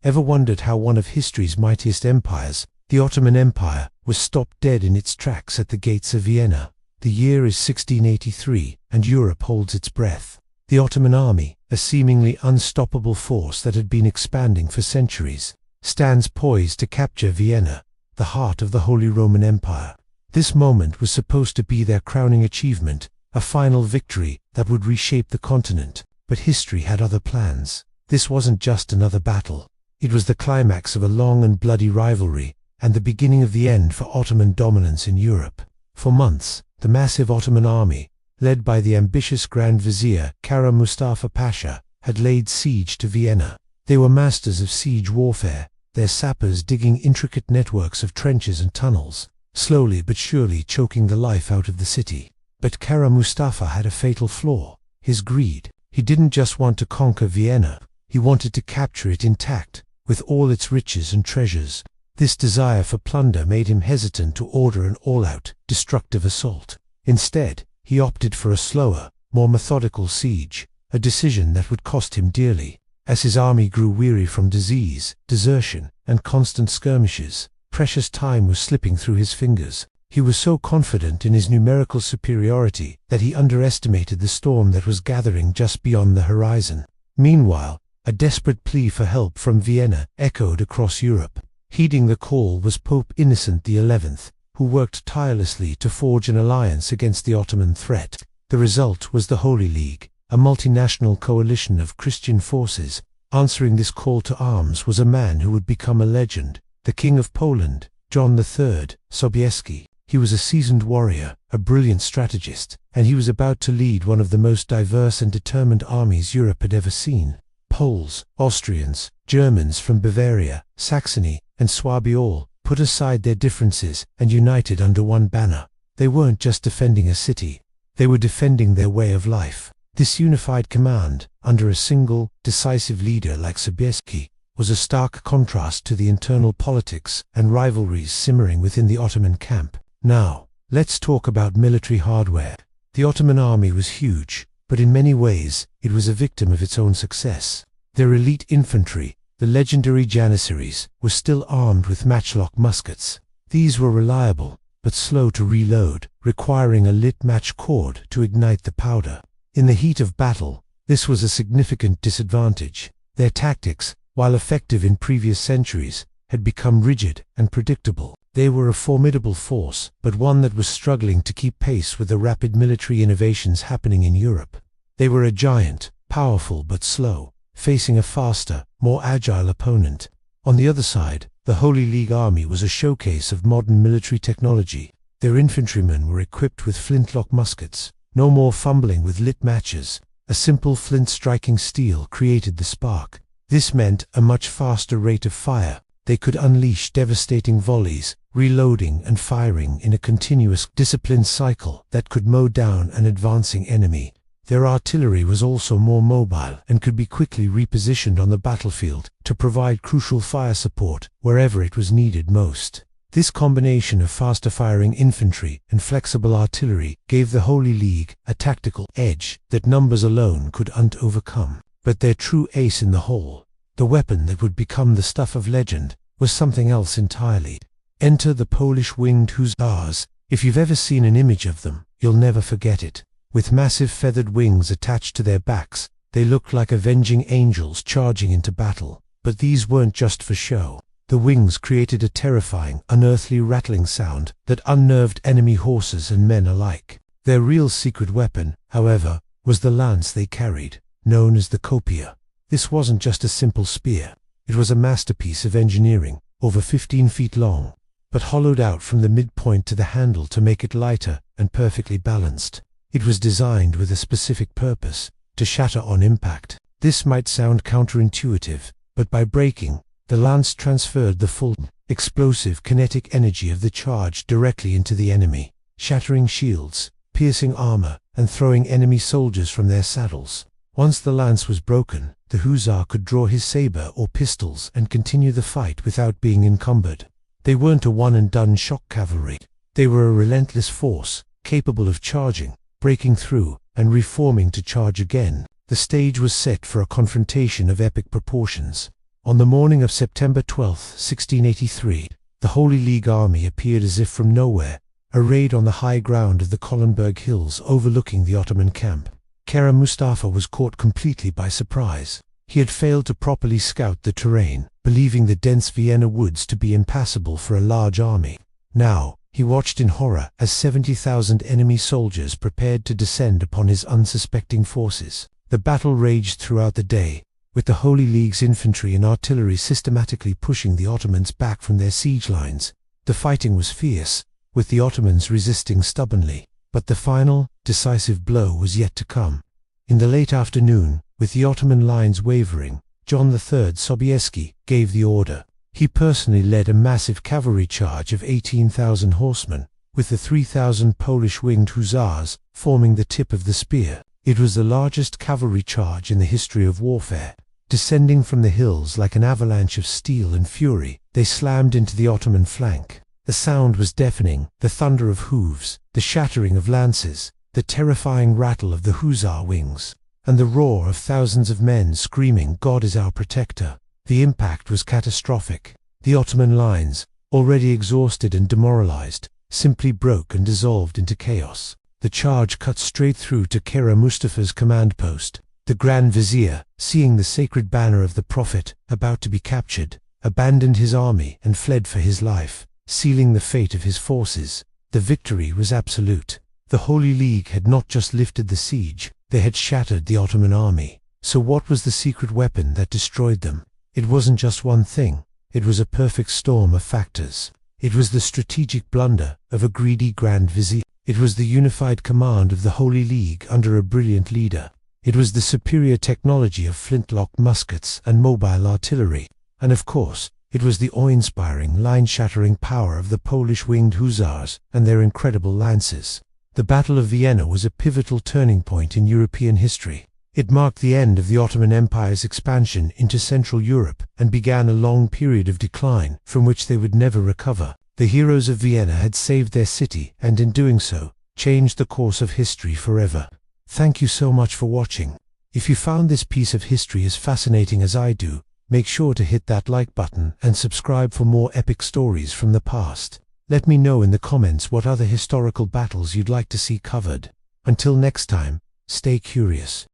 Ever wondered how one of history's mightiest empires, the Ottoman Empire, was stopped dead in its tracks at the gates of Vienna? The year is 1683, and Europe holds its breath. The Ottoman army, a seemingly unstoppable force that had been expanding for centuries, stands poised to capture Vienna, the heart of the Holy Roman Empire. This moment was supposed to be their crowning achievement, a final victory that would reshape the continent. But history had other plans. This wasn't just another battle. It was the climax of a long and bloody rivalry, and the beginning of the end for Ottoman dominance in Europe. For months, the massive Ottoman army, led by the ambitious Grand Vizier Kara Mustafa Pasha, had laid siege to Vienna. They were masters of siege warfare, their sappers digging intricate networks of trenches and tunnels, slowly but surely choking the life out of the city. But Kara Mustafa had a fatal flaw: his greed. He didn't just want to conquer Vienna, he wanted to capture it intact, with all its riches and treasures. This desire for plunder made him hesitant to order an all-out, destructive assault. Instead, he opted for a slower, more methodical siege, a decision that would cost him dearly. As his army grew weary from disease, desertion, and constant skirmishes, precious time was slipping through his fingers. He was so confident in his numerical superiority that he underestimated the storm that was gathering just beyond the horizon. Meanwhile, a desperate plea for help from Vienna echoed across Europe. Heeding the call was Pope Innocent XI, who worked tirelessly to forge an alliance against the Ottoman threat. The result was the Holy League, a multinational coalition of Christian forces. Answering this call to arms was a man who would become a legend, the King of Poland, John III Sobieski. He was a seasoned warrior, a brilliant strategist, and he was about to lead one of the most diverse and determined armies Europe had ever seen. Poles, Austrians, Germans from Bavaria, Saxony, and Swabia all put aside their differences and united under one banner. They weren't just defending a city, they were defending their way of life. This unified command, under a single, decisive leader like Sobieski, was a stark contrast to the internal politics and rivalries simmering within the Ottoman camp. Now, let's talk about military hardware. The Ottoman army was huge, but in many ways, it was a victim of its own success. Their elite infantry, the legendary Janissaries, were still armed with matchlock muskets. These were reliable, but slow to reload, requiring a lit match cord to ignite the powder. In the heat of battle, this was a significant disadvantage. Their tactics, while effective in previous centuries, had become rigid and predictable. They were a formidable force, but one that was struggling to keep pace with the rapid military innovations happening in Europe. They were a giant, powerful but slow, facing a faster, more agile opponent. On the other side, the Holy League army was a showcase of modern military technology. Their infantrymen were equipped with flintlock muskets. No more fumbling with lit matches. A simple flint striking steel created the spark. This meant a much faster rate of fire. They could unleash devastating volleys, reloading and firing in a continuous, disciplined cycle that could mow down an advancing enemy. Their artillery was also more mobile and could be quickly repositioned on the battlefield to provide crucial fire support wherever it was needed most. This combination of faster-firing infantry and flexible artillery gave the Holy League a tactical edge that numbers alone couldn't overcome. But their true ace in the hole, the weapon that would become the stuff of legend, was something else entirely. Enter the Polish winged hussars. If you've ever seen an image of them, you'll never forget it. With massive feathered wings attached to their backs, they looked like avenging angels charging into battle. But these weren't just for show. The wings created a terrifying, unearthly rattling sound that unnerved enemy horses and men alike. Their real secret weapon, however, was the lance they carried, known as the copia. This wasn't just a simple spear. It was a masterpiece of engineering, over 15 feet long, but hollowed out from the midpoint to the handle to make it lighter and perfectly balanced. It was designed with a specific purpose: to shatter on impact. This might sound counterintuitive, but by breaking, the lance transferred the full, explosive kinetic energy of the charge directly into the enemy, shattering shields, piercing armor, and throwing enemy soldiers from their saddles. Once the lance was broken, the hussar could draw his saber or pistols and continue the fight without being encumbered. They weren't a one-and-done shock cavalry. They were a relentless force, capable of charging, breaking through, and reforming to charge again. The stage was set for a confrontation of epic proportions. On the morning of September 12, 1683, the Holy League army appeared as if from nowhere, arrayed on the high ground of the Kollenberg Hills overlooking the Ottoman camp. Kara Mustafa was caught completely by surprise. He had failed to properly scout the terrain, believing the dense Vienna woods to be impassable for a large army. Now, he watched in horror as 70,000 enemy soldiers prepared to descend upon his unsuspecting forces. The battle raged throughout the day, with the Holy League's infantry and artillery systematically pushing the Ottomans back from their siege lines. The fighting was fierce, with the Ottomans resisting stubbornly, but the final, decisive blow was yet to come. In the late afternoon, with the Ottoman lines wavering, John III Sobieski gave the order. He personally led a massive cavalry charge of 18,000 horsemen, with the 3,000 Polish winged hussars forming the tip of the spear. It was the largest cavalry charge in the history of warfare. Descending from the hills like an avalanche of steel and fury, they slammed into the Ottoman flank. The sound was deafening, the thunder of hooves, the shattering of lances, the terrifying rattle of the hussar wings, and the roar of thousands of men screaming, "God is our protector." The impact was catastrophic. The Ottoman lines, already exhausted and demoralized, simply broke and dissolved into chaos. The charge cut straight through to Kara Mustafa's command post. The Grand Vizier, seeing the sacred banner of the Prophet about to be captured, abandoned his army and fled for his life, sealing the fate of his forces. The victory was absolute. The Holy League had not just lifted the siege, they had shattered the Ottoman army. So what was the secret weapon that destroyed them? It wasn't just one thing, it was a perfect storm of factors. It was the strategic blunder of a greedy Grand Vizier. It was the unified command of the Holy League under a brilliant leader. It was the superior technology of flintlock muskets and mobile artillery. And of course, it was the awe-inspiring, line-shattering power of the Polish winged hussars and their incredible lances. The Battle of Vienna was a pivotal turning point in European history. It marked the end of the Ottoman Empire's expansion into Central Europe and began a long period of decline from which they would never recover. The heroes of Vienna had saved their city and in doing so, changed the course of history forever. Thank you so much for watching. If you found this piece of history as fascinating as I do, make sure to hit that like button and subscribe for more epic stories from the past. Let me know in the comments what other historical battles you'd like to see covered. Until next time, stay curious.